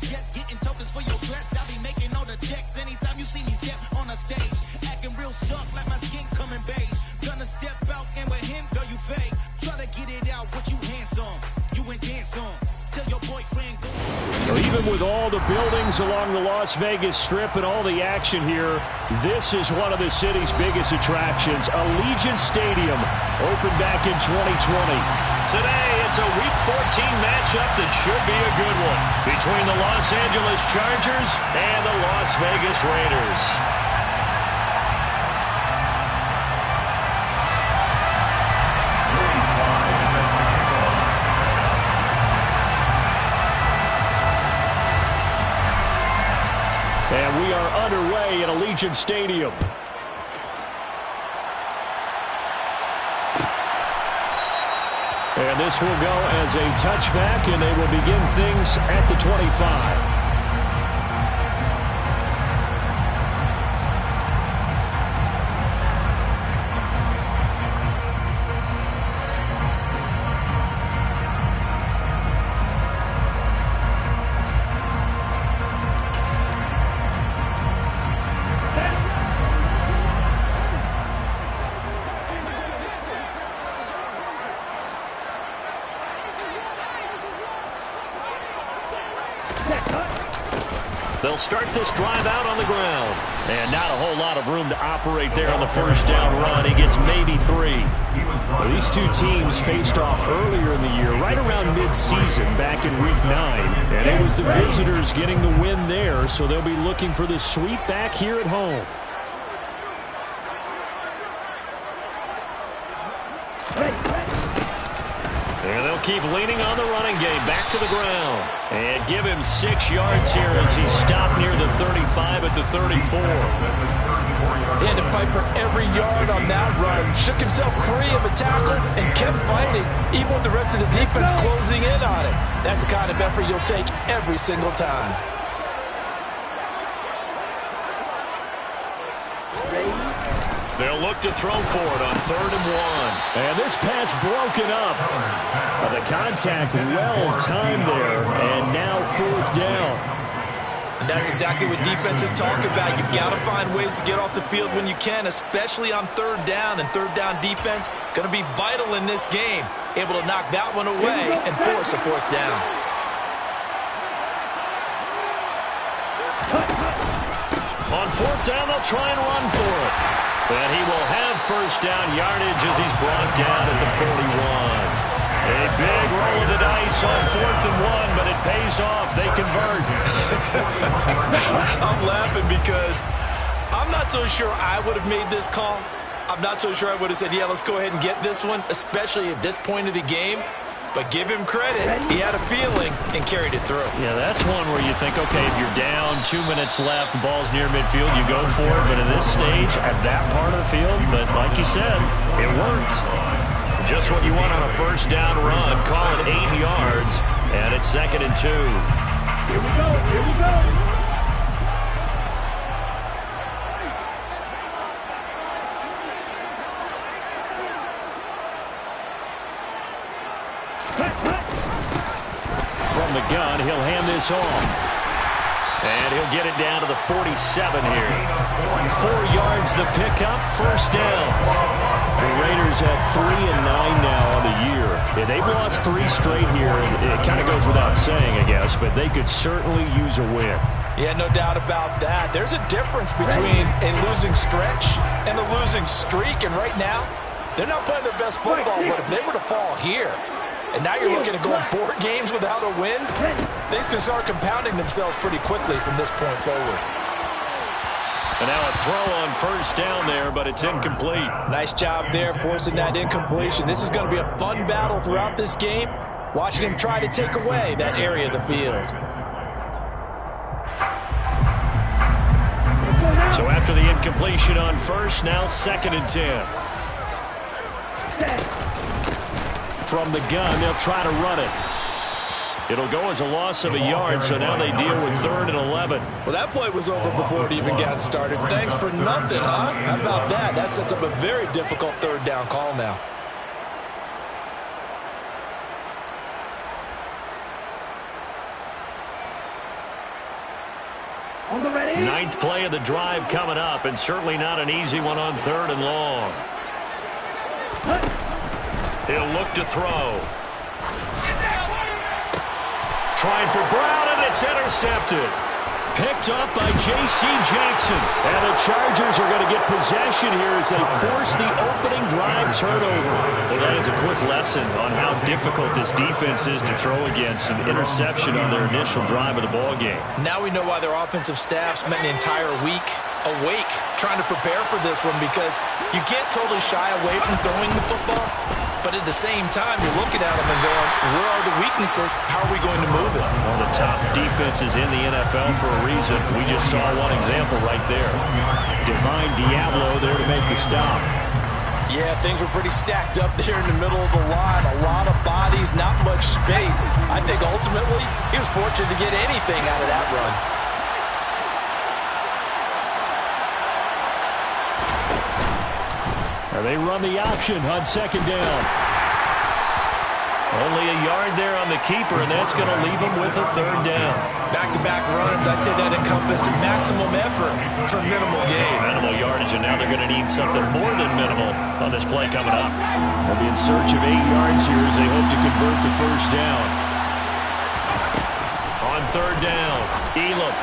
Jets getting tokens for your dress. I'll be making all the checks anytime you see me step on a stage. Acting real soft like my skin coming beige. Gonna step out and with him, girl, you fake. Try to get it out, what you handsome. You ain't dance on. Tell your boyfriend go. So even with all the buildings along the Las Vegas Strip and all the action here, this is one of the city's biggest attractions. Allegiant Stadium opened back in 2020. Today, it's a Week 14 matchup that should be a good one between the Los Angeles Chargers and the Las Vegas Raiders. And we are underway at Allegiant Stadium. And this will go as a touchback, and they will begin things at the 25. They'll start this drive out on the ground. And not a whole lot of room to operate there on the first down run. He gets maybe 3. Well, these two teams faced off earlier in the year, right around mid-season, back in Week 9. And it was the visitors getting the win there, so they'll be looking for the sweep back here at home. And they'll keep leaning on the running game. Back to the ground. And give him 6 yards here as he's stopped near the 35 at the 34. He had to fight for every yard on that run. Shook himself free of a tackle and kept fighting, even with the rest of the defense closing in on him. That's the kind of effort you'll take every single time. They'll look to throw for it on 3rd and 1. And this pass broken up. The contact well timed there, and now 4th down. And that's exactly what defenses talk about. You've got to find ways to get off the field when you can, especially on 3rd down. And 3rd down defense going to be vital in this game. Able to knock that one away and force a 4th down. On 4th down, they'll try and run for it. And he will have first down yardage as he's brought down at the 41. A big roll of the dice on 4th and 1, but it pays off. They convert. I'm laughing because I'm not so sure I would have made this call. I'm not so sure I would have said, yeah, let's go ahead and get this one, especially at this point of the game. But give him credit. He had a feeling and carried it through. Yeah, that's one where you think, okay, if you're down, 2 minutes left, the ball's near midfield, you go for it. But at this stage, at that part of the field, but like you said, it worked. Just what you want on a first down run. Call it 8 yards, and it's 2nd and 2. Here we go, here we go. From the gun, he'll hand this off. And he'll get it down to the 47 here. 4 yards the pickup, first down. The Raiders at 3-9 now on the year. Yeah, they've lost 3 straight here. It kind of goes without saying, I guess, but they could certainly use a win. Yeah, no doubt about that. There's a difference between a losing stretch and a losing streak, and right now, they're not playing their best football, but if they were to fall here, and now you're looking at going 4 games without a win, things can start compounding themselves pretty quickly from this point forward. And now a throw on first down there, but it's incomplete. Nice job there forcing that incompletion. This is going to be a fun battle throughout this game, watching him try to take away that area of the field. So after the incompletion on first, now 2nd and 10. From the gun, they'll try to run it. It'll go as a loss of a yard, so now they deal with 3rd and 11. Well, that play was over before it even got started. Thanks for nothing, huh? How about that? That sets up a very difficult 3rd down call now. Ninth play of the drive coming up, and certainly not an easy one on 3rd and long. He'll look to throw. Trying for Brown, and it's intercepted. Picked up by J.C. Jackson. And the Chargers are going to get possession here as they force the opening drive turnover. Well, that is a quick lesson on how difficult this defense is to throw against. An interception on their initial drive of the ballgame. Now we know why their offensive staff spent the entire week awake trying to prepare for this one, because you can't totally shy away from throwing the football. But at the same time, you're looking at them and going, where are the weaknesses? How are we going to move it? One of the top defenses in the NFL for a reason. We just saw one example right there. Divine Diablo there to make the stop. Yeah, things were pretty stacked up there in the middle of the line. A lot of bodies, not much space. I think ultimately he was fortunate to get anything out of that run. They run the option on 2nd down. Only a yard there on the keeper, and that's going to leave him with a 3rd down. Back-to-back runs, I'd say that encompassed maximum effort for minimal gain. Minimal yardage, and now they're going to need something more than minimal on this play coming up. They'll be in search of 8 yards here as they hope to convert the 1st down. On 3rd down, Elam.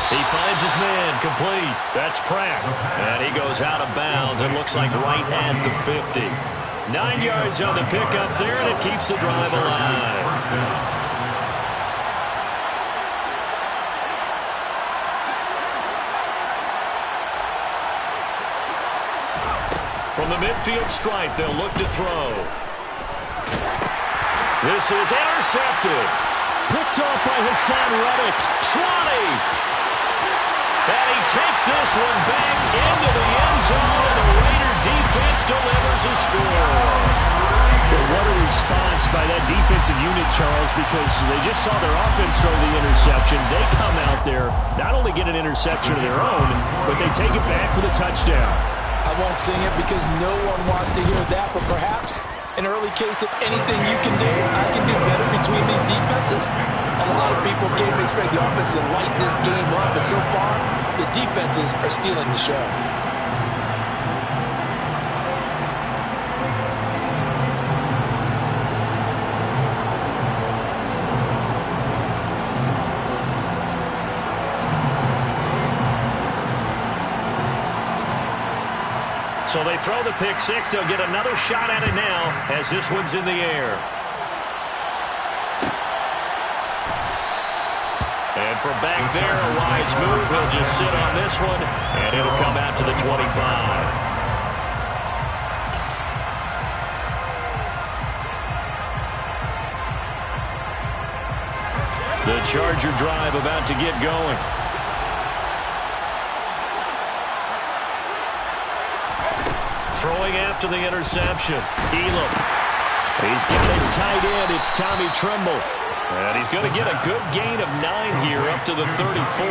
He finds his man, complete. That's Pratt. And he goes out of bounds. It looks like right at the 50. 9 yards on the pickup there, and it keeps the drive alive. From the midfield stripe, they'll look to throw. This is intercepted. Picked off by Hassan Reddick. 20. And he takes this one back into the end zone, and the Raider defense delivers a score. But what a response by that defensive unit, Charles, because they just saw their offense throw the interception. They come out there, not only get an interception of their own, but they take it back for the touchdown. I won't sing it because no one wants to hear that, but perhaps an early case of anything you can do, I can do better between these defenses. A lot of people came to expect the offense to light this game up, but so far, the defenses are stealing the show. So they throw the pick six. They'll get another shot at it now as this one's in the air. And from back there, a wise move. He'll just sit on this one, and it'll come out to the 25. The Charger drive about to get going. Throwing after the interception. Elam. He's got his tight end. It's Tommy Tremble. And he's going to get a good gain of 9 here up to the 34.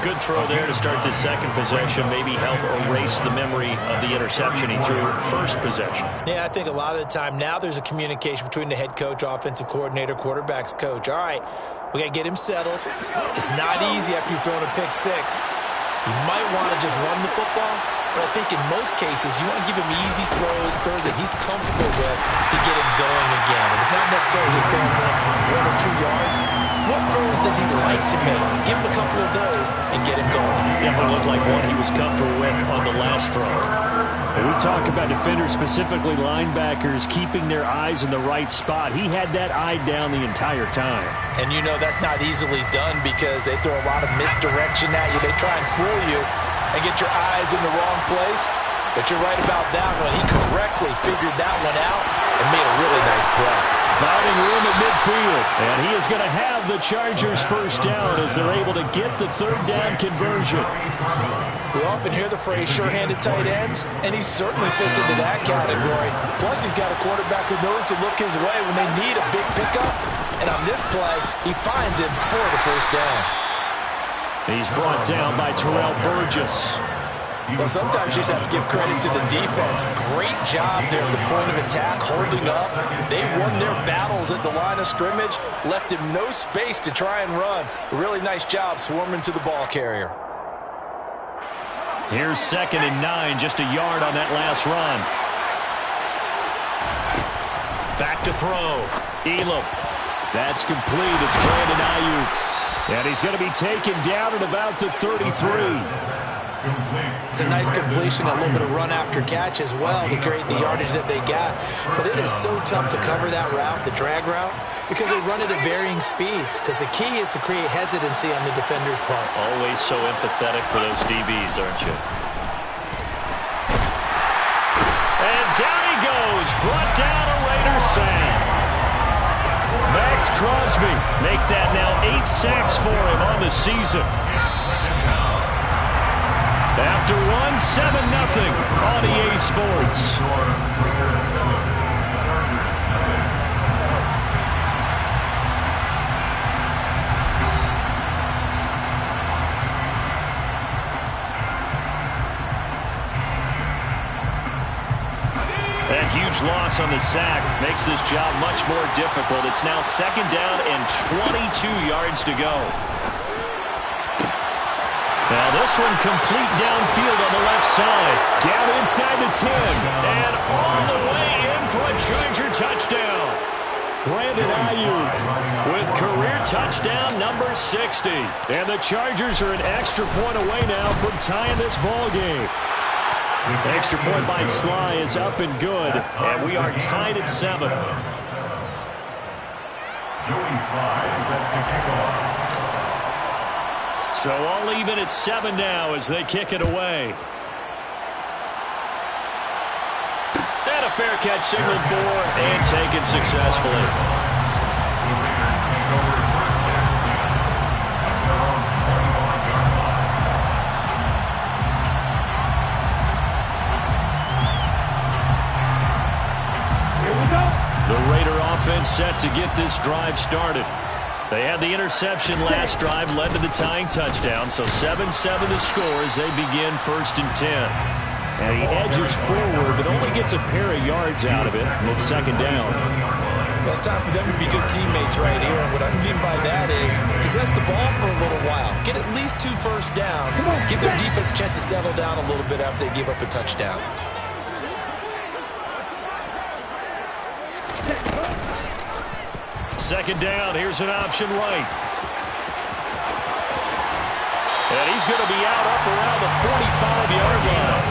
Good throw there to start this second possession. Maybe help erase the memory of the interception he threw first possession. Yeah, I think a lot of the time now there's a communication between the head coach, offensive coordinator, quarterback's coach. All right, we got to get him settled. It's not easy after you've thrown a pick six. You might want to just run the football, but I think in most cases you want to give him easy throws that he's comfortable with to get him going again. And it's not necessarily just throwing 1 or 2 yards. What throws does he like to make? Give him a couple of those and get him going. Definitely looked like one he was comfortable with on the last throw. And we talk about defenders, specifically linebackers, keeping their eyes in the right spot. He had that eye down the entire time. And you know that's not easily done because they throw a lot of misdirection at you. They try and fool you and get your eyes in the wrong place. But you're right about that one. He correctly figured that one out and made a really nice play. Finding room at midfield. And he is going to have the Chargers first down as they're able to get the third down conversion. We often hear the phrase sure-handed tight ends, and he certainly fits into that category. Plus, he's got a quarterback who knows to look his way when they need a big pickup. And on this play, he finds him for the first down. He's brought down by Terrell Burgess. Well, sometimes you just have to give credit to the defense. Great job there at the point of attack, holding up. They won their battles at the line of scrimmage, left him no space to try and run. Really nice job swarming to the ball carrier. Here's 2nd and 9, just a yard on that last run. Back to throw. Elam. That's complete. It's Brandon Ayuk. And he's going to be taken down at about the 33. It's a nice completion, a little bit of run after catch as well to create the yardage that they got. But it is so tough to cover that route, the drag route, because they run it at varying speeds. Because the key is to create hesitancy on the defender's part. Always so empathetic for those DBs, aren't you? And down he goes. Brought down a Raiders sack. Max Crosby make that now 8 sacks for him on the season. After one, 7-0 on EA Sports. That huge loss on the sack makes this job much more difficult. It's now 2nd down and 22 yards to go. Now this one complete downfield on the left side. Down inside the 10. And all the way in for a Charger touchdown. Brandon Ayuk With career touchdown number 60. And the Chargers are an extra point away now from tying this ball game. The extra point by Sly is up and good. And we are tied at 7. Joey Sly set to kick off. So all even at 7 now as they kick it away. And a fair catch signaled for and taken successfully. The Raider offense set to get this drive started. They had the interception last drive, led to the tying touchdown, so 7-7 the score as they begin 1st and 10. And he edges forward, but only gets a pair of yards out of it, and it's 2nd down. Well, it's time for them to be good teammates right here. And what I mean by that is possess the ball for a little while. Get at least 2 first downs. Give their defense a chance to settle down a little bit after they give up a touchdown. Second down, here's an option right. And he's going to be out up around the 45-yard line.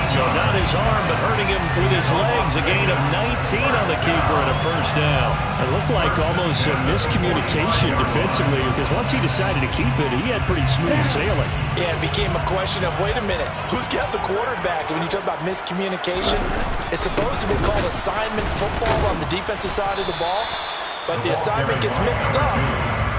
So not his arm, but hurting him with his legs. A gain of 19 on the keeper and a 1st down. It looked like almost a miscommunication defensively, because once he decided to keep it, he had pretty smooth sailing. Yeah, it became a question of, wait a minute, who's got the quarterback? And when you talk about miscommunication, it's supposed to be called assignment football on the defensive side of the ball. But the assignment gets mixed up.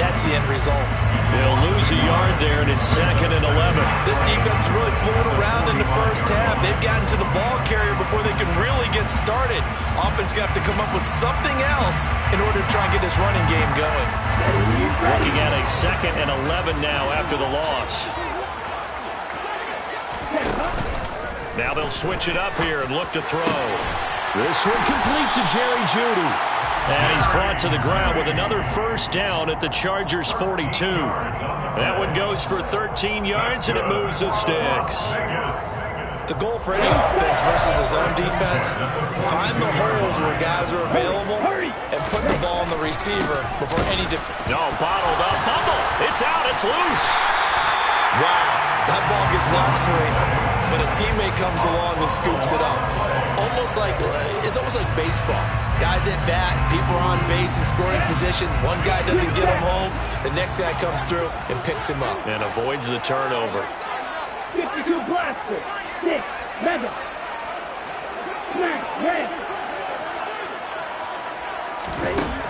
That's the end result. They'll lose a yard there, and it's 2nd and 11. This defense is really fooling around in the first half. They've gotten to the ball carrier before they can really get started. Offense going to have to come up with something else in order to try and get this running game going. Looking at a 2nd and 11 now after the loss. Now they'll switch it up here and look to throw. This one complete to Jerry Jeudy. And he's brought to the ground with another 1st down at the Chargers' 42. That one goes for 13 yards, and it moves the sticks. The goal for any offense versus his own defense, find the holes where guys are available and put the ball on the receiver before any defense. No, bottled up, fumble. It's out, it's loose. Wow, that ball gets knocked free, but a teammate comes along and scoops it up. It's almost like baseball. Guys at bat, people are on base in scoring position. One guy doesn't get him home. The next guy comes through and picks him up. And avoids the turnover. 52 blaster. 6 mega. Red.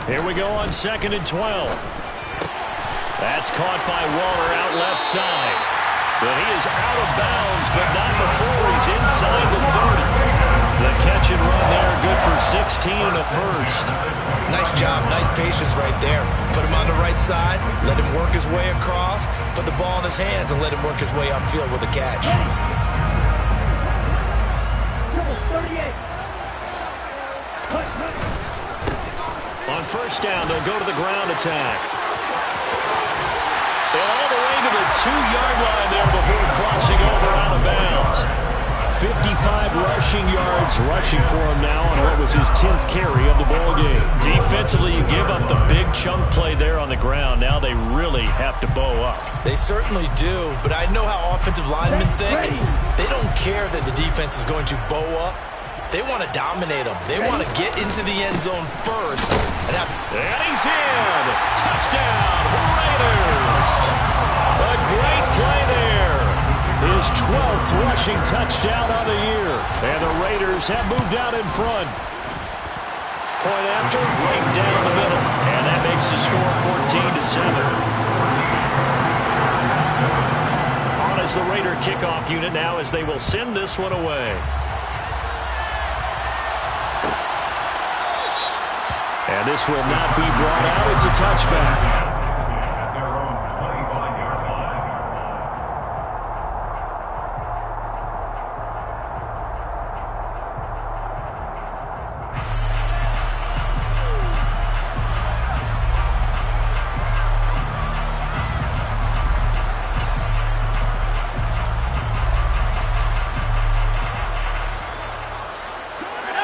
Here we go on 2nd and 12. That's caught by Waller out left side. But he is out of bounds, but not before he's inside the 30. The catch and run there, good for 16 and a 1st. Nice job, nice patience right there. Put him on the right side, let him work his way across, put the ball in his hands, and let him work his way upfield with a catch. 38. On first down, they'll go to the ground attack. And all the way to the 2-yard line there before crossing over out of bounds. 55 rushing yards rushing for him now on what was his 10th carry of the ball game. Defensively, you give up the big chunk play there on the ground. Now they really have to bow up. They certainly do, but I know how offensive linemen think. They don't care that the defense is going to bow up. They want to dominate them. They want to get into the end zone first. And he's in. Touchdown, Raiders. A great play there. His 12th rushing touchdown of the year. And the Raiders have moved out in front. Point after, right down the middle. And that makes the score 14-7. On is the Raider kickoff unit now as they will send this one away. And this will not be brought out. It's a touchback. At their own 25-yard line.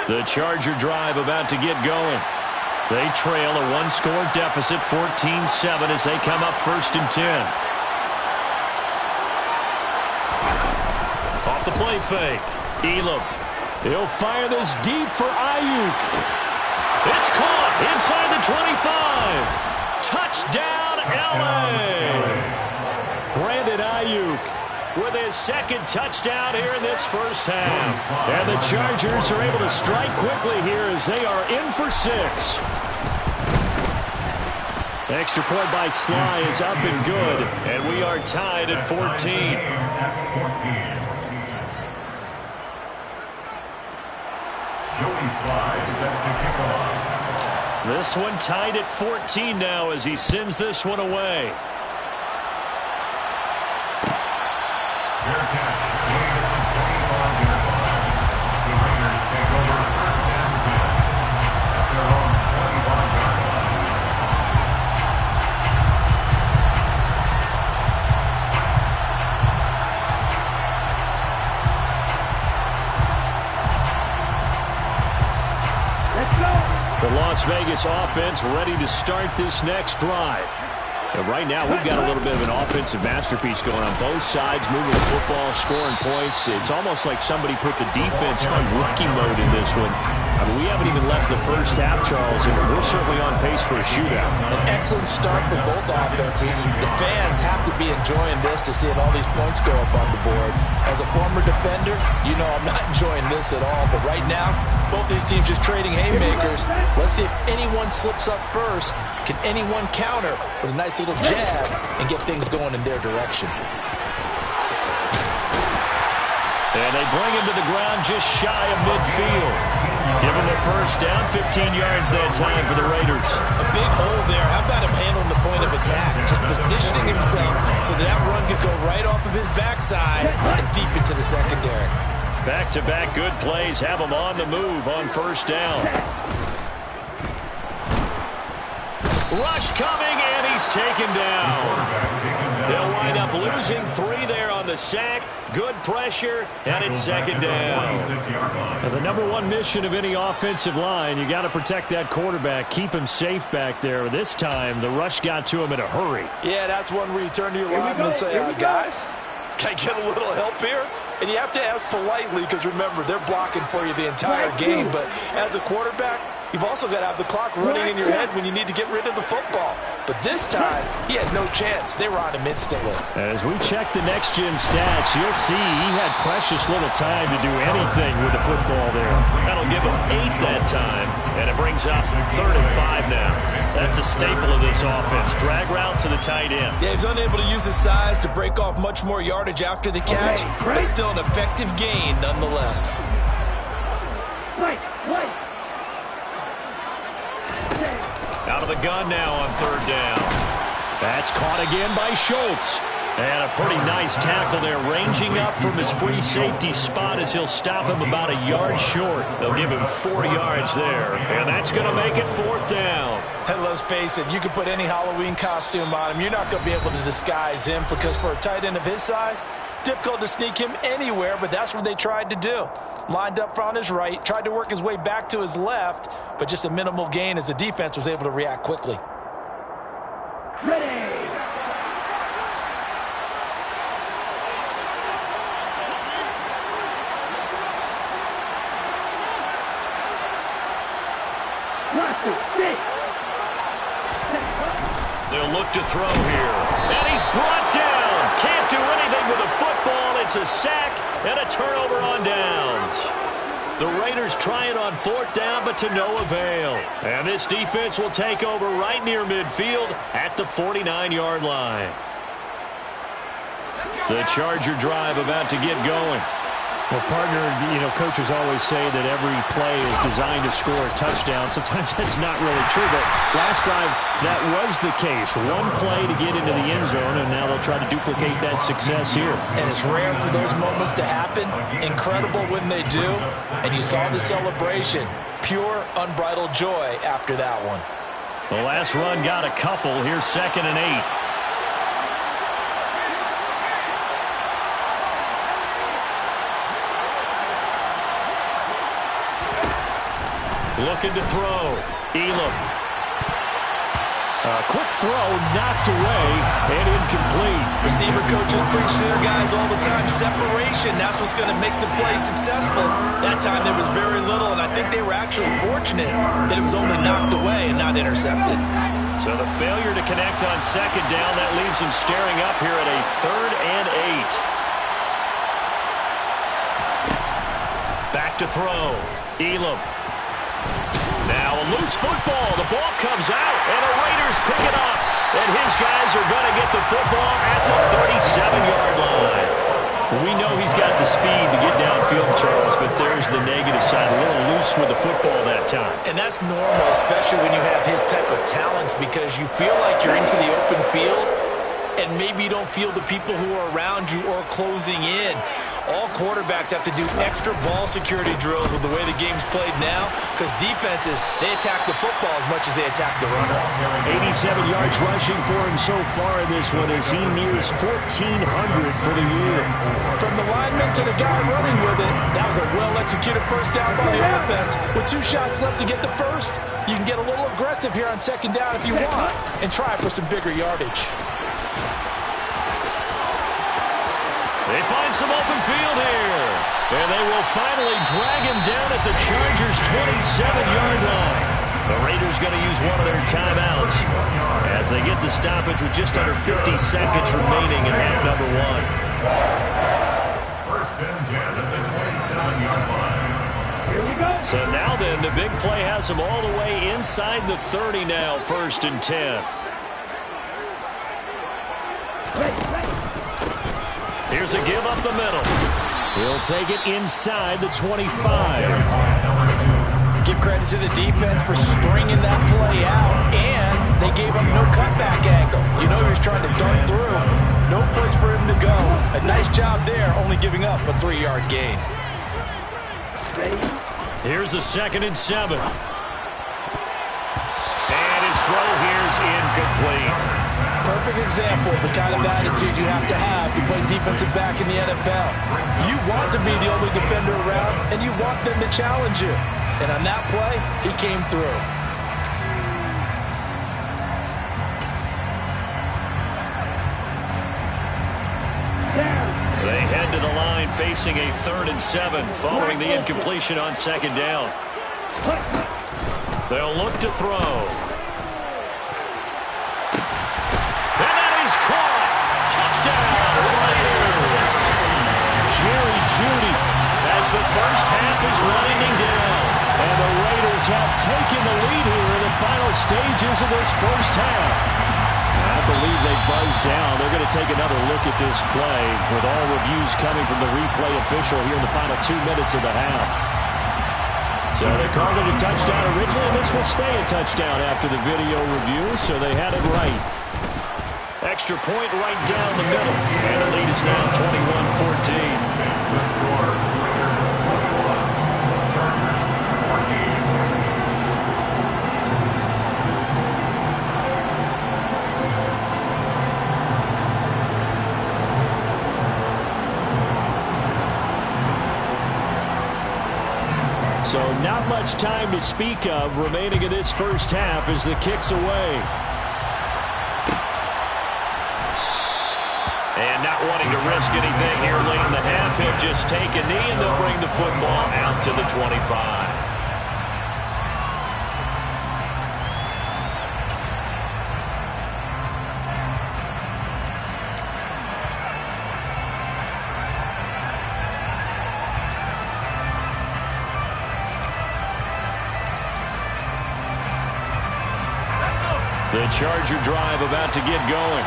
The Charger drive about to get going. They trail a one-score deficit, 14-7, as they come up 1st and 10. Off the play fake. Elam. He'll fire this deep for Ayuk. It's caught inside the 25. Touchdown, L.A. Brandon Ayuk with his 2nd touchdown here in this first half. And the Chargers are able to strike quickly here as they are in for 6. Extra point by Sly is up and good, and we are tied at 14. Joey Sly set to kick off. This one tied at 14 now as he sends this one away. Fair catch. Made at the 25-yard line. The Raiders take over 1st and 10 at their own 25-yard line. The Las Vegas offense ready to start this next drive. And right now, we've got a little bit of an offensive masterpiece going on both sides, moving the football, scoring points. It's almost like somebody put the defense on rookie mode in this one. I mean, we haven't even left the first half, Charles, and we're certainly on pace for a shootout. an excellent start for both offenses. The fans have to be enjoying this to seeing all these points go up on the board. As a former defender, you know I'm not enjoying this at all. But right now, both these teams just trading haymakers. Let's see if anyone slips up first. Can anyone counter with a nice little jab and get things going in their direction? And they bring him to the ground just shy of midfield. Give him the first down, 15 yards that time for the Raiders. A big hole there. How about him handling the point of attack? Just positioning himself so that run could go right off of his backside and deep into the secondary. Back-to-back good plays have him on the move on first down. Rush coming, and he's taken down. They'll wind up losing 3 there on the sack. Good pressure, and it's second down. And the #1 mission of any offensive line, you got to protect that quarterback, keep him safe back there. This time, the rush got to him in a hurry. Yeah, that's one where you turn to your lineman and say, guys, can I get a little help here? And you have to ask politely because, remember, they're blocking for you the entire game. But as a quarterback, you've also got to have the clock running in your head when you need to get rid of the football. But this time, he had no chance. They were on him instantly. As we check the next-gen stats, you'll see he had precious little time to do anything with the football there. That'll give him 8 that time, and it brings up 3rd and 5 now. That's a staple of this offense. Drag route to the tight end. Yeah, he's unable to use his size to break off much more yardage after the catch, but still an effective gain nonetheless. Out of the gun now on 3rd down. That's caught again by Schultz. And a pretty nice tackle there, ranging up from his free safety spot as he'll stop him about a yard short. They'll give him 4 yards there, and that's going to make it 4th down. And let's face it, you can put any Halloween costume on him. You're not going to be able to disguise him because for a tight end of his size, difficult to sneak him anywhere, but that's what they tried to do. Lined up on his right, tried to work his way back to his left, but just a minimal gain as the defense was able to react quickly. Ready. They'll look to throw here. And he's brought down. Can't do anything with the football. It's a sack and a turnover on downs. The Raiders try it on 4th down, but to no avail. And this defense will take over right near midfield at the 49-yard line. The Charger drive about to get going. Well, partner, coaches always say that every play is designed to score a touchdown. Sometimes that's not really true, but last time that was the case. One play to get into the end zone, and now they'll try to duplicate that success here. And it's rare for those moments to happen. Incredible when they do. And you saw the celebration. Pure, unbridled joy after that one. The last run got a couple. Here's 2nd and 8. Looking to throw. Elam. Quick throw, knocked away, and incomplete. Receiver coaches preach to their guys all the time. Separation, that's what's going to make the play successful. That time there was very little, and I think they were actually fortunate that it was only knocked away and not intercepted. So the failure to connect on 2nd down, that leaves them staring up here at a 3rd and 8. Back to throw. Elam. Now a loose football. The ball comes out, and the Raiders pick it up. And his guys are going to get the football at the 37-yard line. We know he's got the speed to get downfield, Charles, but there's the negative side. A little loose with the football that time. And that's normal, especially when you have his type of talents, because you feel like you're into the open field, and maybe you don't feel the people who are around you or closing in. All quarterbacks have to do extra ball security drills with the way the game's played now, because defenses, they attack the football as much as they attack the runner. 87 yards rushing for him so far in this one as he nears 1,400 for the year. From the lineman to the guy running with it, that was a well-executed first down by the offense. With 2 shots left to get the first, you can get a little aggressive here on 2nd down if you want and try for some bigger yardage. They find some open field here. And they will finally drag him down at the Chargers' 27-yard line. The Raiders going to use one of their timeouts as they get the stoppage with just under 50 seconds remaining in half number 1. 1st and 10 at the 27-yard line. Here we go. So now then, the big play has them all the way inside the 30 now, 1st and 10. Here's a give up the middle. He'll take it inside the 25. Give credit to the defense for stringing that play out, and they gave him no cutback angle. You know he was trying to dart through. No place for him to go. A nice job there, only giving up a 3-yard gain. Here's a 2nd and 7. And his throw here's incomplete. Perfect example of the kind of attitude you have to play defensive back in the NFL. You want to be the only defender around, and you want them to challenge you. And on that play, he came through. They head to the line facing a 3rd and 7 following the incompletion on 2nd down. They'll look to throw. Judy as the first half is winding down. And the Raiders have taken the lead here in the final stages of this first half. I believe they buzzed down. They're going to take another look at this play with all reviews coming from the replay official here in the final 2 minutes of the half. So they called it a touchdown originally, and this will stay a touchdown after the video review, so they had it right. Extra point right down the middle. And the lead is now 21-14. Makes the score. Raiders 21, Chargers 14. So not much time to speak of remaining in this first half as the kick's away. And not wanting to risk anything here late in the half, he'll just take a knee and they'll bring the football out to the 25. The Charger drive about to get going.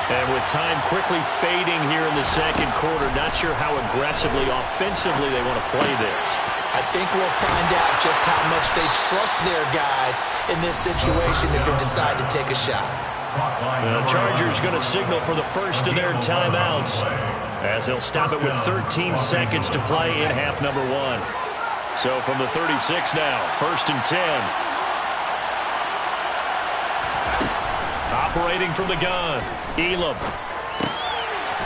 And with time quickly fading here in the second quarter, not sure how aggressively, offensively they want to play this. I think we'll find out just how much they trust their guys in this situation if they decide to take a shot. The Chargers going to signal for the first of their timeouts as they'll stop it with 13 seconds to play in half number one. So from the 36 now, 1st and 10. Operating from the gun, Elam.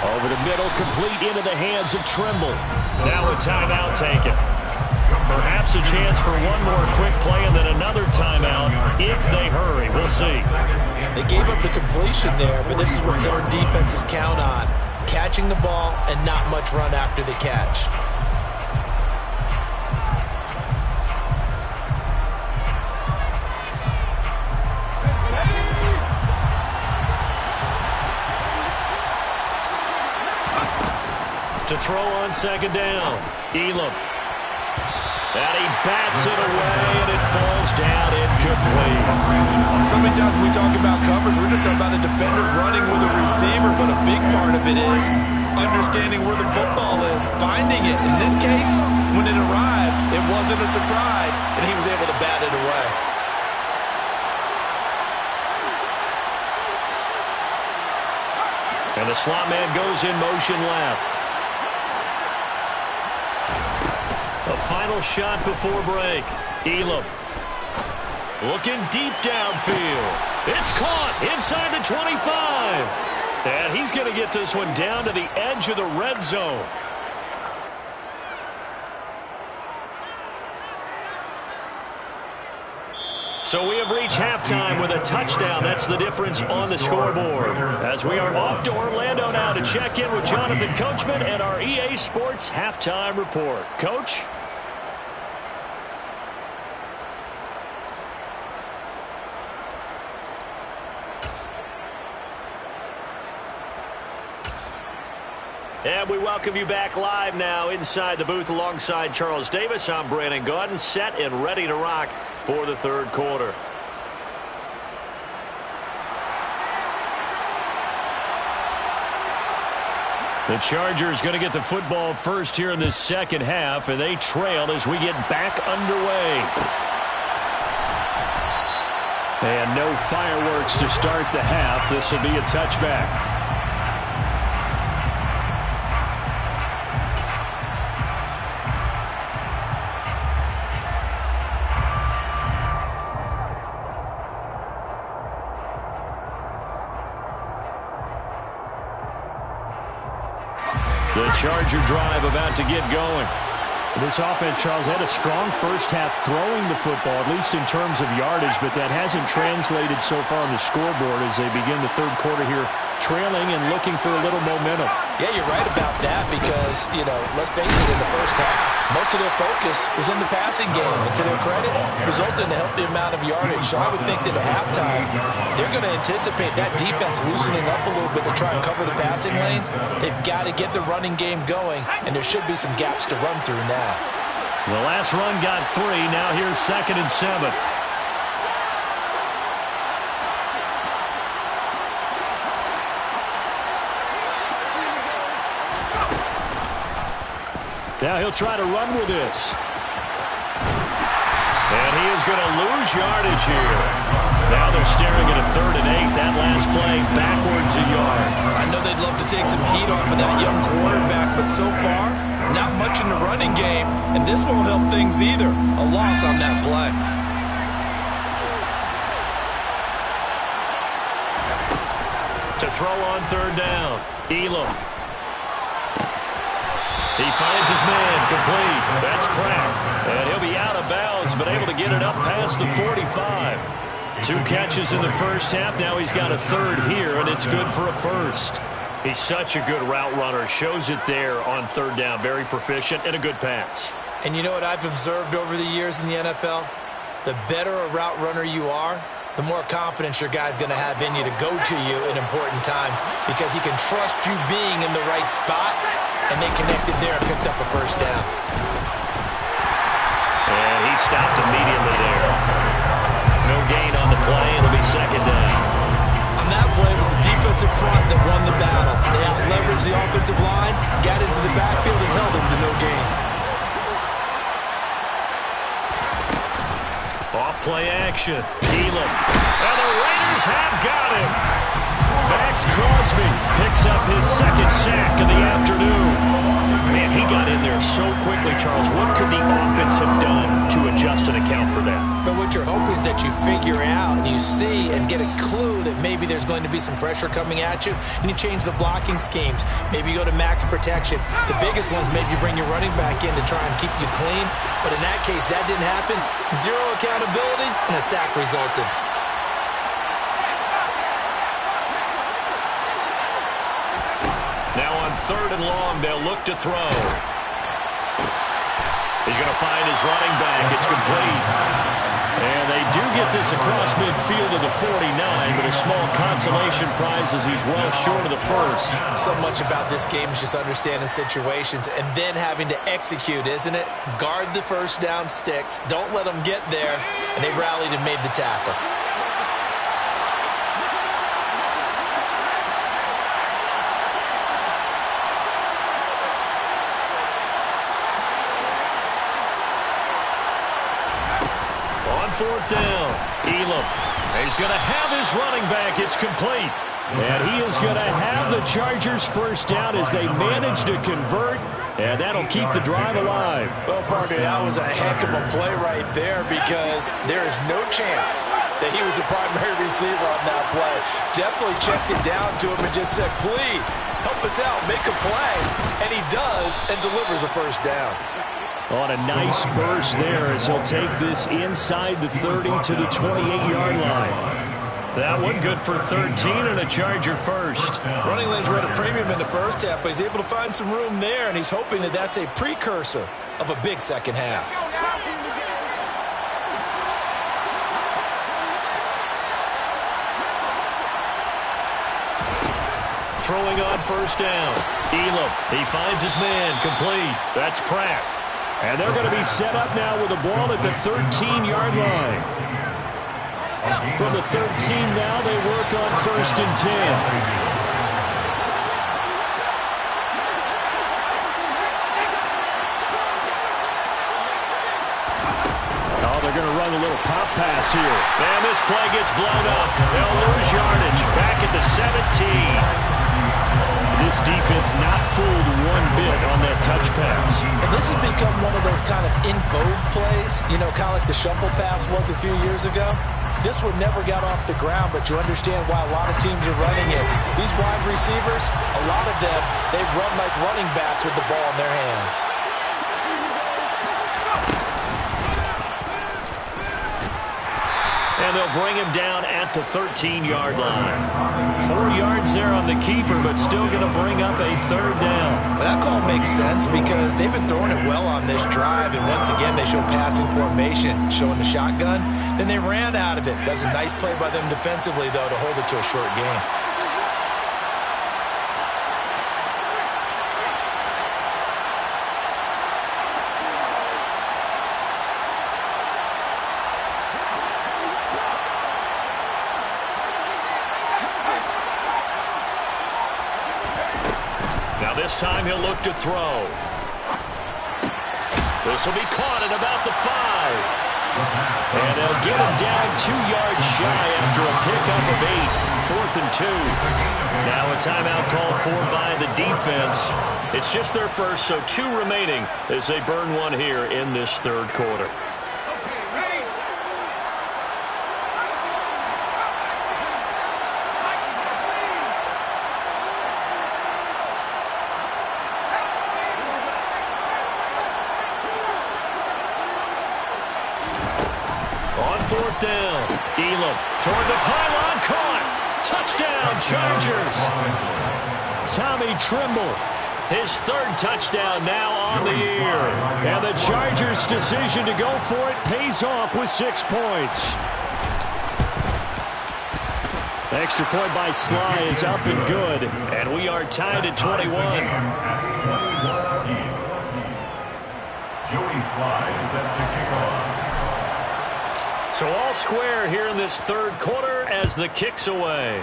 Over the middle, complete into the hands of Trimble. Now a timeout taken. Perhaps a chance for one more quick play and then another timeout if they hurry. We'll see. They gave up the completion there, but this is what zone defenses count on. Catching the ball and not much run after the catch. To throw on second down, Elam. And he bats it away, and it falls down incomplete. So many times when we talk about coverage, we're just talking about a defender running with a receiver, but a big part of it is understanding where the football is, finding it. In this case, when it arrived, it wasn't a surprise, and he was able to bat it away. And the slot man goes in motion left. A final shot before break. Elam looking deep downfield. It's caught inside the 25. And he's going to get this one down to the edge of the red zone. So we have reached halftime with a touchdown. That's the difference on the scoreboard. As we are off to Orlando now to check in with Jonathan Coachman and our EA Sports halftime report. Coach? And we welcome you back live now inside the booth alongside Charles Davis. I'm Brandon Gaudin, set and ready to rock for the third quarter. The Chargers going to get the football first here in this second half, and they trail as we get back underway. And no fireworks to start the half. This will be a touchback. The Charger drive about to get going. This offense, Charles, had a strong first half throwing the football, at least in terms of yardage, but that hasn't translated so far on the scoreboard as they begin the third quarter here, trailing and looking for a little momentum. Yeah, you're right about that because, you know, let's face it, in the first half, most of their focus was in the passing game. And to their credit, resulted in a healthy amount of yardage. So I would think that at halftime, they're going to anticipate that defense loosening up a little bit to try and cover the passing lanes. They've got to get the running game going, and there should be some gaps to run through now. The last run got 3. Now here's 2nd and 7. Now he'll try to run with this. And he is going to lose yardage here. Now they're staring at a 3rd and 8. That last play backwards a take some heat off of that young quarterback, but so far, not much in the running game, and this won't help things either. A loss on that play. To throw on third down, Elam. He finds his man, complete. That's Pratt. And he'll be out of bounds, but able to get it up past the 45. 2 catches in the first half. Now he's got a third here, and it's good for a first. He's such a good route runner. Shows it there on third down. Very proficient and a good pass. And you know what I've observed over the years in the NFL? The better a route runner you are, the more confidence your guy's going to have in you to go to you in important times because he can trust you being in the right spot, and they connected there and picked up a first down. And he stopped immediately there. No gain on the play. It'll be second down. On that play, it was the defensive front that won the battle. They out-leveraged the offensive line, got into the backfield, and held him to no gain. Off-play action. Elam. And the Raiders have got him. Max Crosby picks up his second sack of the afternoon. Man, he got in there so quickly, Charles. What could the offense have done to adjust and account for that? But what you're hoping is that you figure out and you see and get a clue that maybe there's going to be some pressure coming at you, and you change the blocking schemes. Maybe you go to max protection. The biggest ones, maybe you bring your running back in to try and keep you clean. But in that case, that didn't happen. Zero accountability, and a sack resulted. Now on third and long, they'll look to throw. He's going to find his running back. It's complete. And they do get this across midfield to the 49, but a small consolation prize as he's well short of the first. So much about this game is just understanding situations and then having to execute, isn't it? Guard the first down sticks. Don't let them get there. And they rallied and made the tackle. Fourth down. Elam. He's going to have his running back. It's complete. And he is going to have the Chargers first down as they manage to convert. And that'll keep the drive alive. Well, partner, that was a heck of a play right there because there is no chance that he was a primary receiver on that play. Definitely checked it down to him and just said, please, help us out, make a play. And he does and delivers a first down. On a nice burst there as he'll take this inside the 30 to the 28-yard line. That one good for 13 and a Charger first. Running lanes were at a premium in the first half, but he's able to find some room there, and he's hoping that that's a precursor of a big second half. Throwing on first down. Elam. He finds his man. Complete. That's Pratt. And they're going to be set up now with the ball at the 13-yard line. From the 13 now, they work on first and 10. Oh, they're going to run a little pop pass here. And this play gets blown up. They'll lose yardage. Back at the 17. This defense not fooled one bit on that touch pass. And this has become one of those kind of in vogue plays, you know, kind of like the shuffle pass was a few years ago. This one never got off the ground, but you understand why a lot of teams are running it. These wide receivers, a lot of them, they run like running backs with the ball in their hands. And they'll bring him down at the 13-yard line. 4 yards there on the keeper, but still going to bring up a third down. Well, that call makes sense because they've been throwing it well on this drive, and once again, they show passing formation, showing the shotgun. Then they ran out of it. That was a nice play by them defensively, though, to hold it to a short game. This time he'll look to throw. This will be caught at about the 5. And they'll get him down 2 yards shy after a pickup of 4th and 2. Now a timeout called for by the defense. It's just their first, so 2 remaining as they burn one here in this third quarter. On 4th down, Elam toward the pylon, caught. Touchdown, Chargers. Tommy Trimble, his 3rd touchdown now on the year. And the Chargers' decision to go for it pays off with 6 points. Extra point by Sly is up and good. And we are tied at 21. Joey Sly set to kick off. So all square here in this third quarter as the kick's away.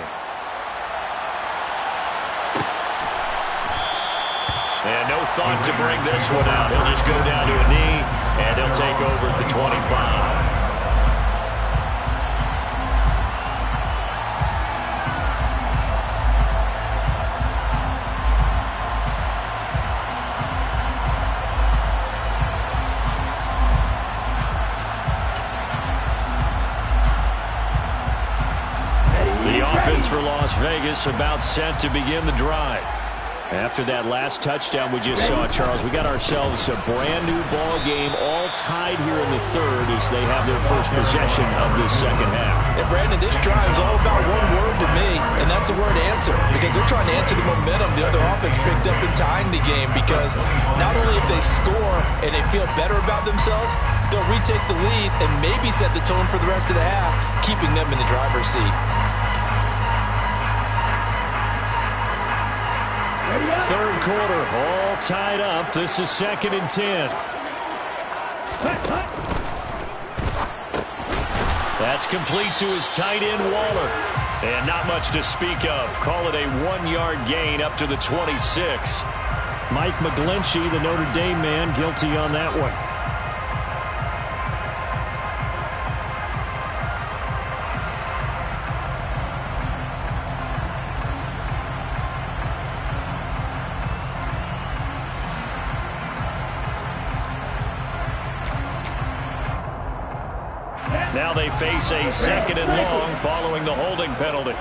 And no thought to bring this one out. He'll just go down to a knee, and he'll take over at the 25. For Las Vegas, about set to begin the drive. After that last touchdown we just saw, Charles, we got ourselves a brand new ball game, all tied here in the third as they have their first possession of this second half. And Brandon, this drive is all about one word to me, and that's the word answer, because they're trying to answer the momentum the other offense picked up in tying the game, because not only if they score and they feel better about themselves, they'll retake the lead and maybe set the tone for the rest of the half, keeping them in the driver's seat. Third quarter, all tied up. This is 2nd and 10. That's complete to his tight end, Waller. And not much to speak of. Call it a 1-yard gain up to the 26. Mike McGlinchey, the Notre Dame man, guilty on that one. Now they face a 2nd and long following the holding penalty.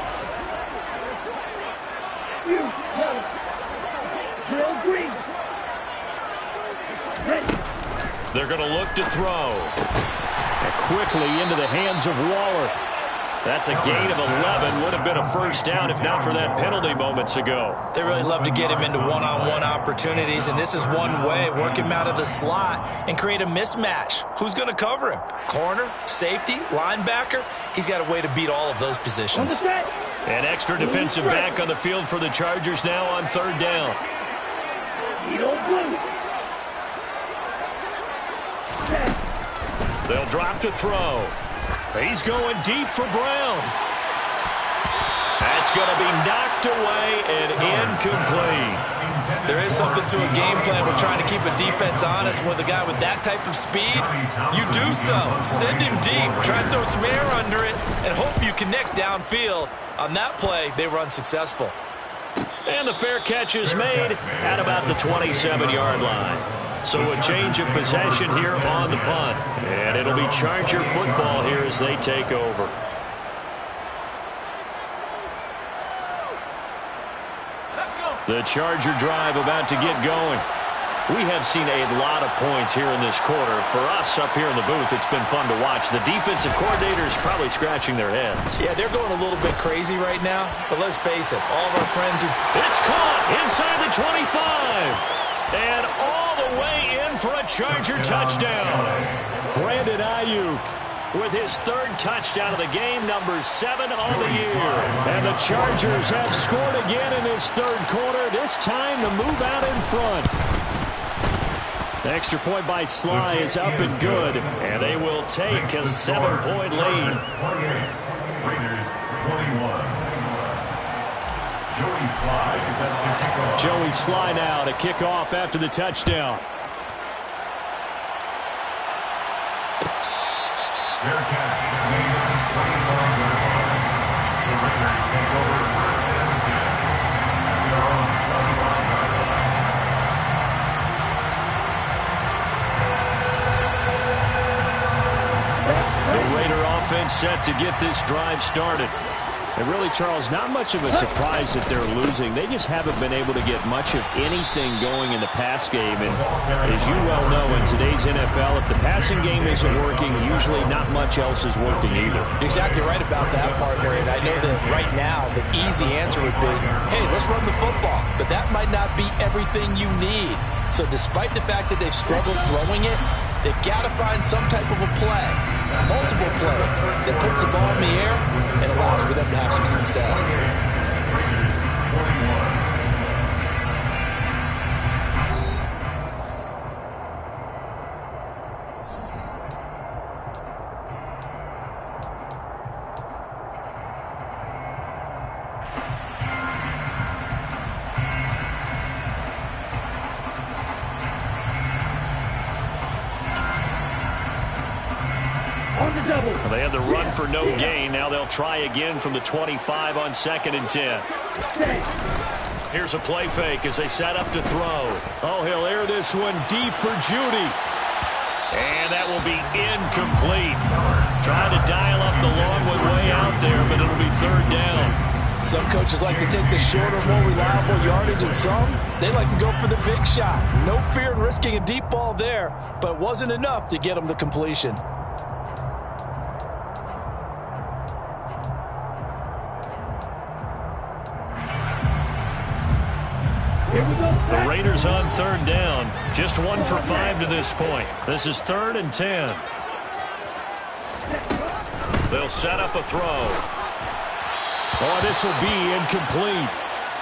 They're going to look to throw. And quickly into the hands of Waller. That's a gain of 11. Would have been a first down if not for that penalty moments ago. They really love to get him into one-on-one opportunities, and this is one way. Work him out of the slot and create a mismatch. Who's going to cover him? Corner, safety, linebacker? He's got a way to beat all of those positions. An extra defensive back on the field for the Chargers now on 3rd down. They'll drop to throw. He's going deep for Brown. That's going to be knocked away and incomplete. There is something to a game plan with trying to keep a defense honest with a guy with that type of speed. You do so. Send him deep. Try and throw some air under it and hope you connect downfield. On that play, they were unsuccessful. And the fair catch is made at about the 27-yard line. So a change of possession here on the punt. And it'll be Charger football here as they take over. The Charger drive about to get going. We have seen a lot of points here in this quarter. For us up here in the booth, it's been fun to watch. The defensive coordinators probably scratching their heads. Yeah, they're going a little bit crazy right now. But let's face it, all of our friends are... It's caught inside the 25. And all the way in for a Charger touchdown. Brandon Ayuk with his 3rd touchdown of the game, number 7 on the year. And the Chargers have scored again in this third quarter, this time to move out in front. The extra point by Sly is up and good, and they will take a 7-point lead. Raiders 21. Joey Sly set to kick off. Joey Sly now to kick off after the touchdown. Fair catch made at the 21-yard line. The Raiders take over. set to get this drive started. And really, Charles, not much of a surprise that they're losing. They just haven't been able to get much of anything going in the pass game. And as you well know, in today's NFL, if the passing game isn't working, usually not much else is working either. You're exactly right about that, partner. And I know that right now the easy answer would be, hey, let's run the football. But that might not be everything you need. So despite the fact that they've struggled throwing it, they've got to find some type of a play, multiple plays, that puts the ball in the air and allows for them to have some success. They had the run for no gain. Now they'll try again from the 25 on 2nd and 10. Here's a play fake as they set up to throw. Oh, he'll air this one deep for Judy. And that will be incomplete. Trying to dial up the long one way out there, but it'll be 3rd down. Some coaches like to take the shorter, more reliable yardage, and some, they like to go for the big shot. No fear in risking a deep ball there, but it wasn't enough to get them the completion. The Raiders on 3rd down. Just 1 for 5 to this point. This is 3rd and 10. They'll set up a throw. Oh, this will be incomplete.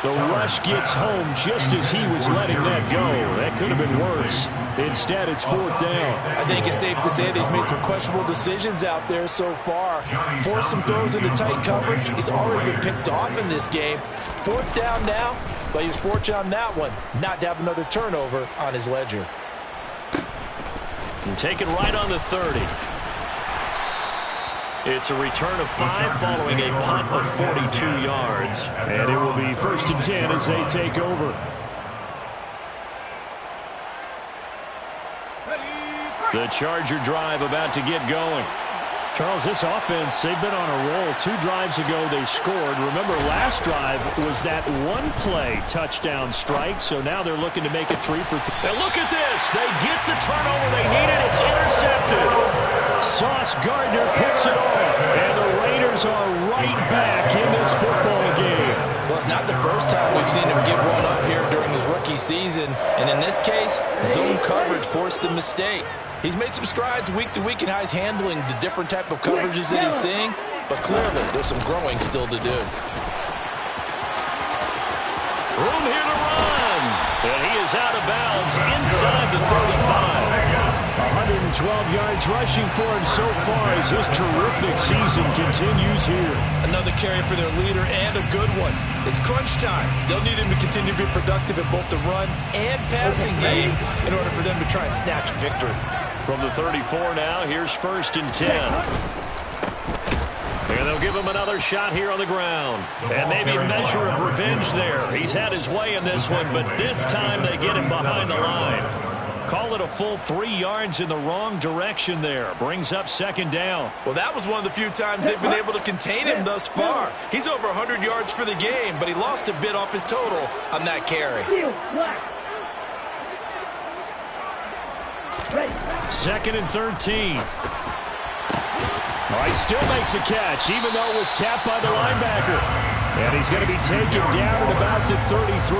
The rush gets home just as he was letting that go. That could have been worse. Instead, it's 4th down. I think it's safe to say that he's made some questionable decisions out there so far. Forced some throws into tight coverage. He's already been picked off in this game. 4th down now, but he was fortunate on that one not to have another turnover on his ledger. And take it right on the 30. It's a return of 5 following a punt of 42 yards. And it will be 1st and 10 as they take over. The Charger drive about to get going. Charles, this offense, they've been on a roll. 2 drives ago, they scored. Remember, last drive was that one-play touchdown strike, so now they're looking to make it 3 for 3. And look at this. They get the turnover they needed. It's intercepted. Sauce Gardner picks it off, and the Raiders are right back in this football game. Well, it's not the first time we've seen him give one up here during his rookie season, and in this case, zone coverage forced the mistake. He's made some strides week to week in how he's handling the different type of coverages that he's seeing, but clearly there's some growing still to do. Room here to run. And he is out of bounds inside the 35. 112 yards rushing for him so far as his terrific season continues here. Another carry for their leader and a good one. It's crunch time. They'll need him to continue to be productive in both the run and passing game in order for them to try and snatch victory. From the 34 now, here's 1st and 10. And they'll give him another shot here on the ground. And maybe a measure of revenge there. He's had his way in this one, but this time they get him behind the line. Call it a full 3 yards in the wrong direction there. Brings up 2nd down. Well, that was one of the few times they've been able to contain him thus far. He's over 100 yards for the game, but he lost a bit off his total on that carry. 2nd and 13. Oh, he still makes a catch, even though it was tapped by the linebacker. And he's going to be taken down at about the 33.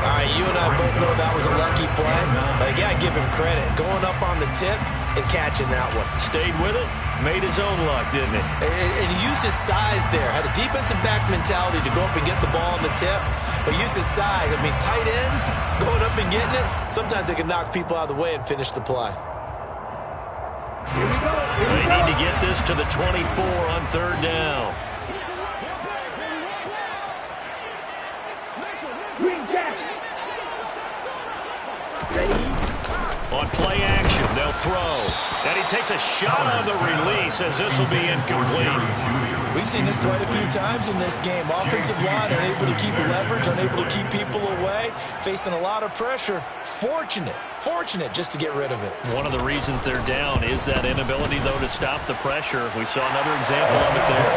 All right, you and I both know that was a lucky play, but I got to give him credit. Going up on the tip and catching that one. Stayed with it, made his own luck, didn't he? And he used his size there. Had a defensive back mentality to go up and get the ball on the tip, but used his size. I mean, tight ends, going up and getting it, sometimes they can knock people out of the way and finish the play. They need to get this to the 24 on 3rd down. On play action, they'll throw. And he takes a shot on the release as this will be incomplete. We've seen this quite a few times in this game. Offensive line unable to keep leverage, unable to keep people away, facing a lot of pressure. Fortunate just to get rid of it. One of the reasons they're down is that inability, though, to stop the pressure. We saw another example of it there.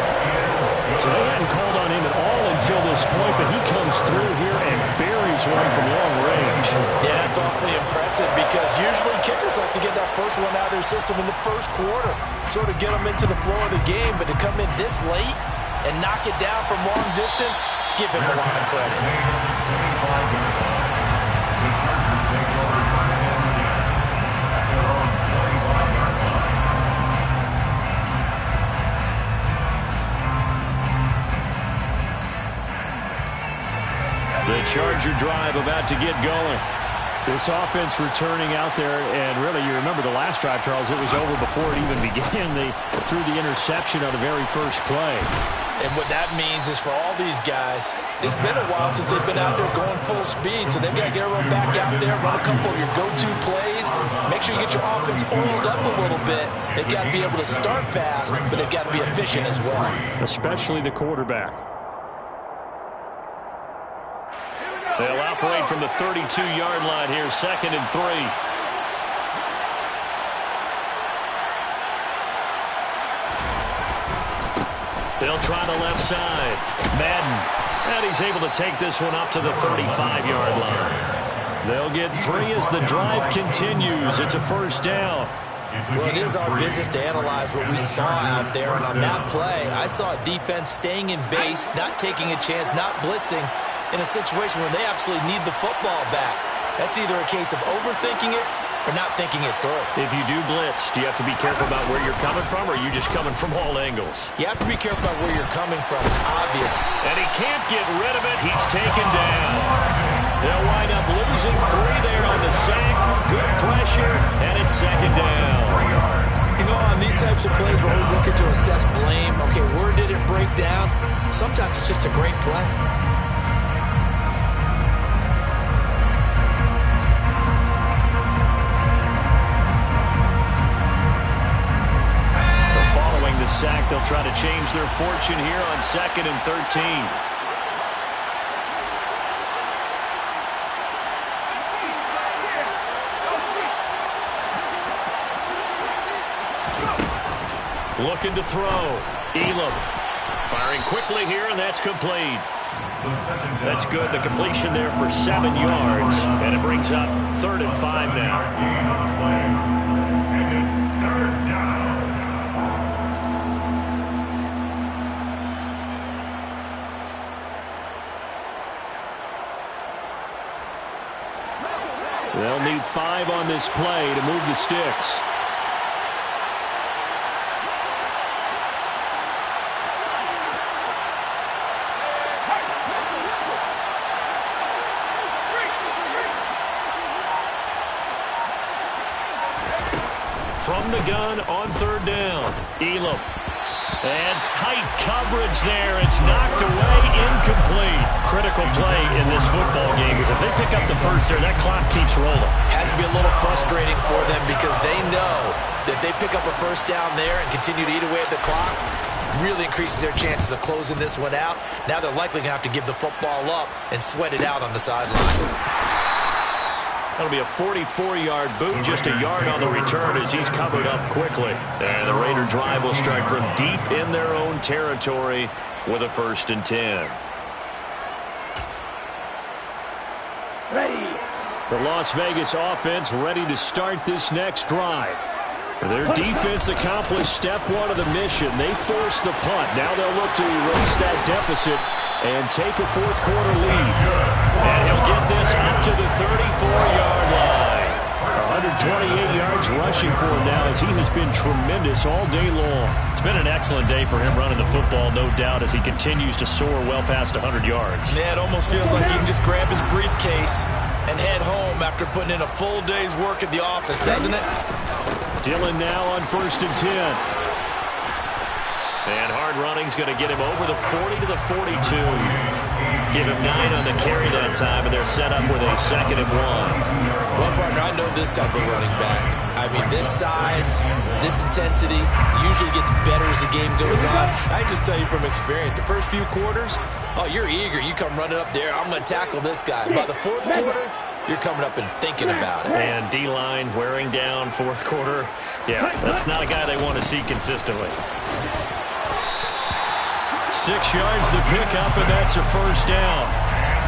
So they hadn't called on him at all until this point, but he comes through here and buries one from long range. Yeah, that's awfully impressive because usually kickers like to get that first one out of their system in the first quarter, sort of get them into the flow of the game, but to come in this late and knock it down from long distance, give him a lot of credit. The Chargers take over first and 10 at their own 25-yard line. The Charger drive about to get going. This offense returning out there, and really, you remember the last drive, Charles, it was over before it even began. They threw the interception on the very first play. And what that means is for all these guys, it's been a while since they've been out there going full speed, so they've got to get everyone back out there, run a couple of your go-to plays, make sure you get your offense oiled up a little bit. They've got to be able to start fast, but they've got to be efficient as well. Especially the quarterback. They'll operate from the 32-yard line here, 2nd and 3. They'll try the left side. Madden. And he's able to take this one up to the 35-yard line. They'll get 3 as the drive continues. It's a first down. Well, it is our business to analyze what we saw out there. And on that play, I saw a defense staying in base, not taking a chance, not blitzing, in a situation where they absolutely need the football back. That's either a case of overthinking it or not thinking it through. If you do blitz, do you have to be careful about where you're coming from, or are you just coming from all angles? You have to be careful about where you're coming from, obvious. And he can't get rid of it. He's taken down. They'll wind up losing 3 there on the sack. Good pressure, and it's 2nd down. You know, on these types of plays, we're always looking to assess blame. Okay, where did it break down? Sometimes it's just a great play. The sack, they'll try to change their fortune here on 2nd and 13. Looking to throw. Elam firing quickly here, and that's complete. That's good. The completion there for 7 yards, and it brings up 3rd and 5 now. And it's 3rd down. They'll need 5 on this play to move the sticks. From the gun on 3rd down. Elam. And tight coverage there. It's knocked away, incomplete. Critical play in this football game because if they pick up the first there, that clock keeps rolling. Has to be a little frustrating for them because they know that they pick up a first down there and continue to eat away at the clock, really increases their chances of closing this one out. Now they're likely going to have to give the football up and sweat it out on the sideline. That'll be a 44-yard boot, just a yard on the return as he's covered up quickly. And the Raider drive will start from deep in their own territory with a 1st and 10. Ready. The Las Vegas offense ready to start this next drive. Their defense accomplished step 1 of the mission. They forced the punt. Now they'll look to erase that deficit and take a 4th quarter lead. And he'll get this up to the 34-yard line. 128 yards rushing for him now as he has been tremendous all day long. It's been an excellent day for him running the football, no doubt, as he continues to soar well past 100 yards. Yeah, it almost feels like he can just grab his briefcase and head home after putting in a full day's work at the office, doesn't it? Dillon now on 1st and 10. And hard running's going to get him over the 40 to the 42. Give him 9 on the carry that time, and they're set up with a 2nd and 1. Well, partner, I know this type of running back. I I mean, this size, this intensity usually gets better as the game goes on. I just tell you from experience, the first few quarters, oh, you're eager. You come running up there, I'm going to tackle this guy. By the fourth quarter, you're coming up and thinking about it. And D-line wearing down fourth quarter. Yeah, that's not a guy they want to see consistently. 6 yards the pickup, and that's a first down.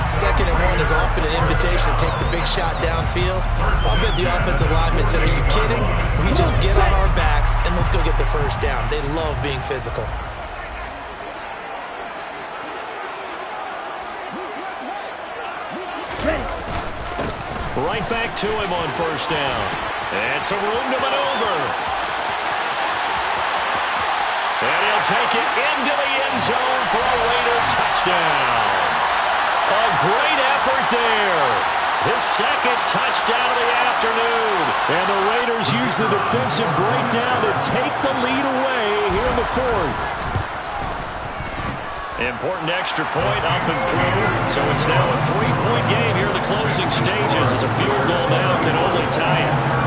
2nd and 1 is often an invitation to take the big shot downfield. I bet the offensive lineman said, are you kidding? We just get on our backs and let's go get the first down. They love being physical. Right back to him on first down. And some room to maneuver. And he'll take it into the end zone for a Raider touchdown. A great effort there. His 2nd touchdown of the afternoon. And the Raiders use the defensive breakdown to take the lead away here in the 4th. Important extra point up and through. So it's now a 3-point game here in the closing stages as a field goal now can only tie it.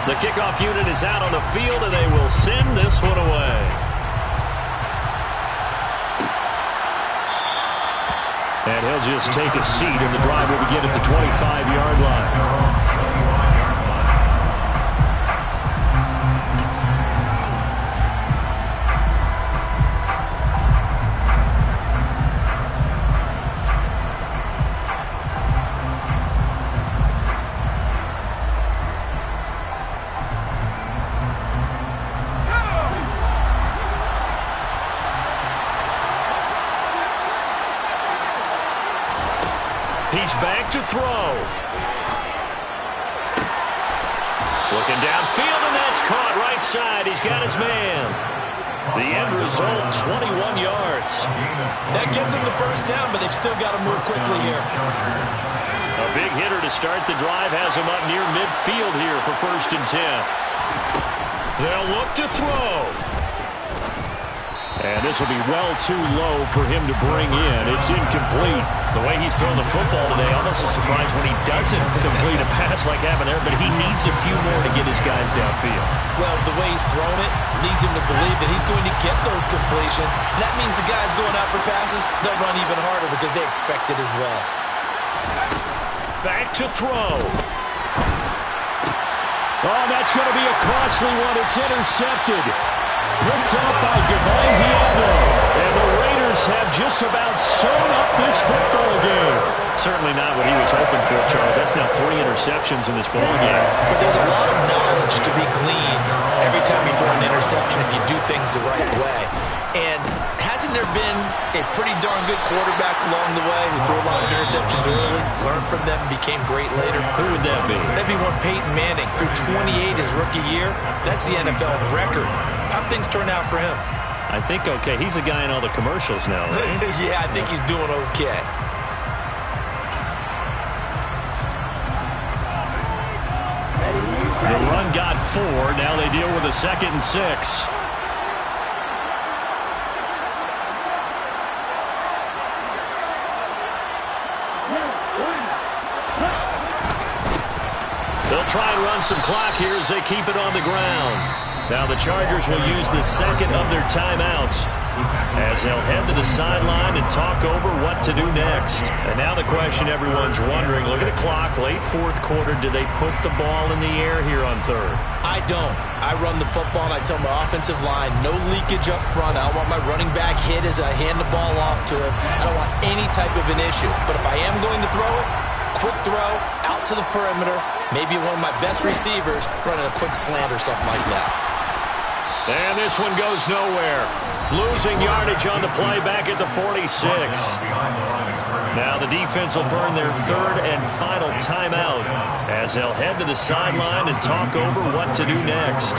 The kickoff unit is out on the field, and they will send this one away. And he'll just take a seat, and the drive will begin at the 25-yard line. He's back to throw. Looking downfield, and that's caught right side. He's got his man. The end result, 21 yards. That gets them the first down, but they've still got to move quickly here. A big hitter to start the drive has him up near midfield here for 1st and 10. They'll look to throw. And this will be well too low for him to bring in. It's incomplete. The way he's thrown the football today, almost a surprise when he doesn't complete a pass like that there, but he needs a few more to get his guys downfield. Well, the way he's thrown it leads him to believe that he's going to get those completions. And that means the guys going out for passes, they'll run even harder because they expect it as well. Back to throw. Oh, that's going to be a costly one. It's intercepted. Picked up by Divine Diablo. And the Raiders have just about sewn up this football game. Certainly not what he was hoping for, Charles. That's now 3 interceptions in this ball game. But there's a lot of knowledge to be gleaned every time you throw an interception if you do things the right way. And hasn't there been a pretty darn good quarterback along the way who threw a lot of interceptions early, learned from them, and became great later? Who would that be? That'd be one Peyton Manning. Threw 28 his rookie year. That's the NFL record. How'd things turn out for him? I think okay. He's a guy in all the commercials now, right? Yeah, I think he's doing okay. The run got 4. Now they deal with a 2nd and 6. They'll try and run some clock here as they keep it on the ground. Now the Chargers will use the 2nd of their timeouts as they'll head to the sideline and talk over what to do next. And now the question everyone's wondering, look at the clock, late 4th quarter, do they put the ball in the air here on 3rd? I don't. I run the football and I tell my offensive line, no leakage up front. I don't want my running back hit as I hand the ball off to him. I don't want any type of an issue. But if I am going to throw it, quick throw, out to the perimeter, maybe one of my best receivers running a quick slant or something like that. And this one goes nowhere. Losing yardage on the play back at the 46. Now the defense will burn their 3rd and final timeout as they'll head to the sideline and talk over what to do next.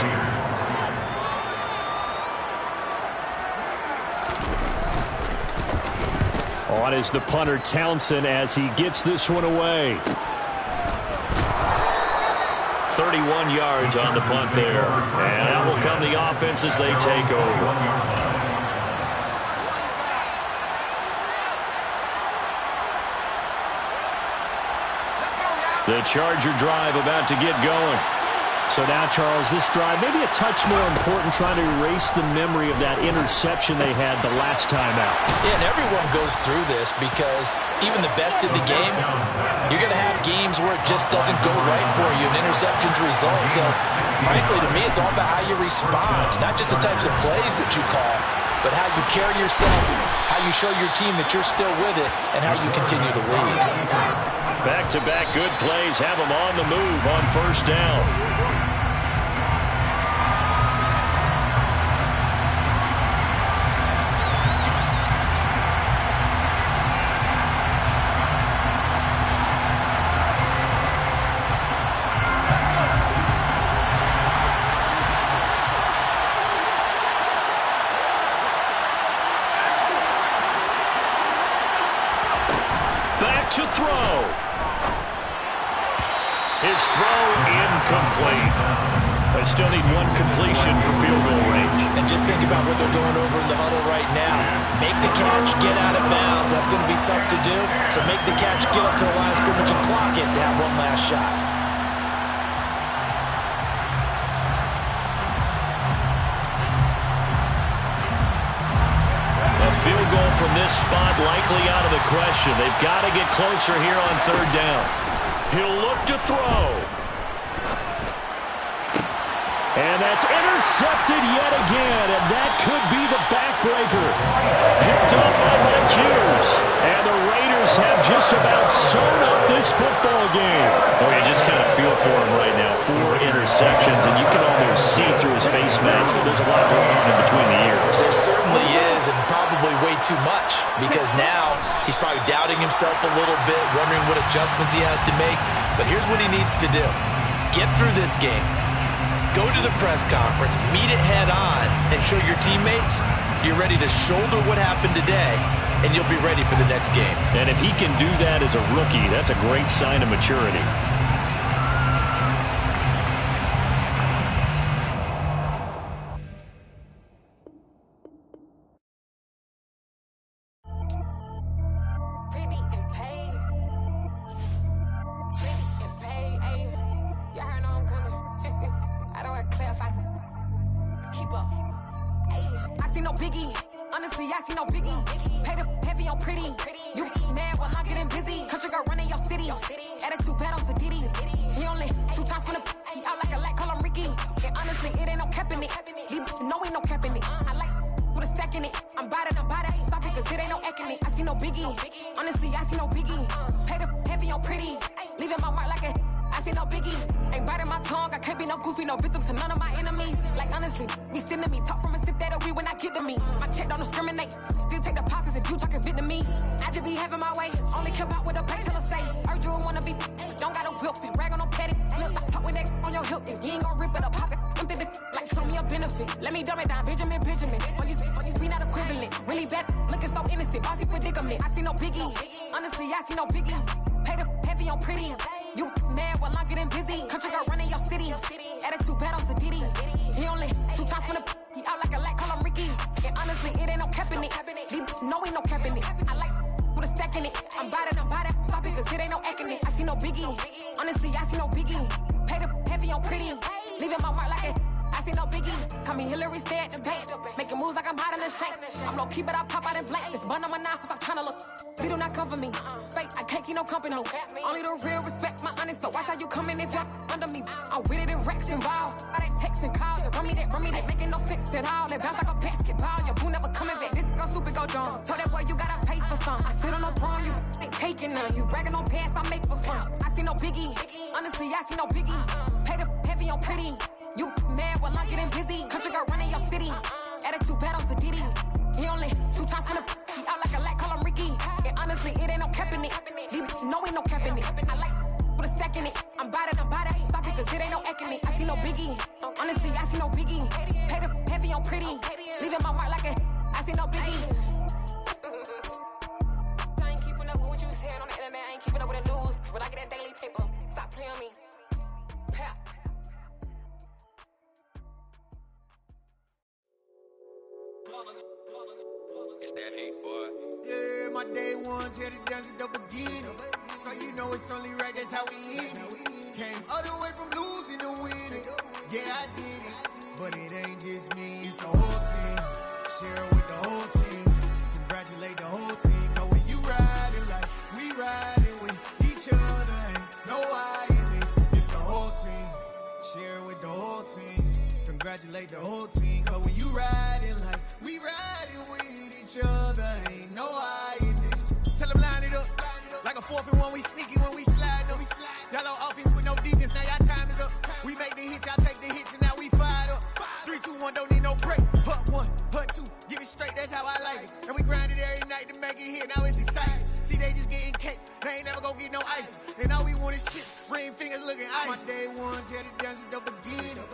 On is the punter Townsend as he gets this one away. 31 yards on the punt there. And out will come the offense as they take over. The Charger drive about to get going. So now, Charles, this drive maybe a touch more important, trying to erase the memory of that interception they had the last time out. Yeah, and everyone goes through this because even the best in the game, you're going to have games where it just doesn't go right for you, and interceptions result. So, frankly, to me, it's all about how you respond, not just the types of plays that you call, but how you carry yourself, how you show your team that you're still with it, and how you continue to lead. Back-to-back good plays have them on the move on first down. To throw. His throw incomplete. They still need one completion for field goal range. And just think about what they're going over in the huddle right now. Make the catch, get out of bounds. That's going to be tough to do. So make the catch, get up to the line of scrimmage and clock it to have one last shot. Field goal from this spot likely out of the question. They've got to get closer here on third down. He'll look to throw. And that's intercepted yet again, and that could be the backbreaker. Picked up by Mike Hughes. And the Raiders have just about sewn up this football game. Oh, you just kind of feel for him right now. 4 interceptions, and you can almost see through his face mask. There's a lot going on in between the ears. There certainly is, and probably way too much, because now he's probably doubting himself a little bit, wondering what adjustments he has to make. But here's what he needs to do. Get through this game. Go to the press conference, meet it head on, and show your teammates you're ready to shoulder what happened today, and you'll be ready for the next game. And if he can do that as a rookie, that's a great sign of maturity. Only the real respect my honest, so watch how you come in if you're under me. I'm with it in Rex involved. I they texting calls, run me that, making no sense at all. They bounce like a basketball, your boo never coming back. This go stupid, go dumb. Told that boy you gotta pay for some. I sit on no throne, you ain't taking none. You bragging on pants, I make for fun. I see no biggie, honestly, I see no biggie. Pay the heavy on pretty. You mad while I'm getting busy. Country girl running your city. Attitude battles to Diddy. He only 2 times from the he out like a light, call him Ricky. And honestly, it ain't no cap in it. No, ain't no cap in it. I like put a stack in it. I'm bout it. Stop it, cause it ain't no acting it. I see no biggie. Honestly, I see no biggie. Pay the heavy on pretty. Leaving my mark like a I see no biggie. I ain't keeping up with what you saying on the internet. I ain't keeping up with the news. But I get that daily paper. Stop playing me. Pap. ones here to dance at the beginning. So you know it's only right, that's how we end it. Came all the way from losing to winning. Yeah, I did it. But it ain't just me, it's the whole team. Share it with the whole team. Congratulate the whole team. Cause when you riding like we riding with each other, ain't no I in this. It's the whole team. Share it with the whole team. Congratulate the whole team. Cause when you riding like we riding with each other, ain't no I in this. Tell them line it up. Like a 4th and 1, we sneaky when we slide them. Yellow offense with no defense, now y'all time is up. We make the hits, y'all take the hits, and now we fired up. 3, 2, 1, don't need no break. Hut 1, hut 2, give it straight, that's how I like it. And we grind it every night to make it hit, now it's exciting. See, they just getting cake, they ain't never gonna get no ice. And all we want is chips, ring fingers looking ice. My day ones here to dance at the beginning.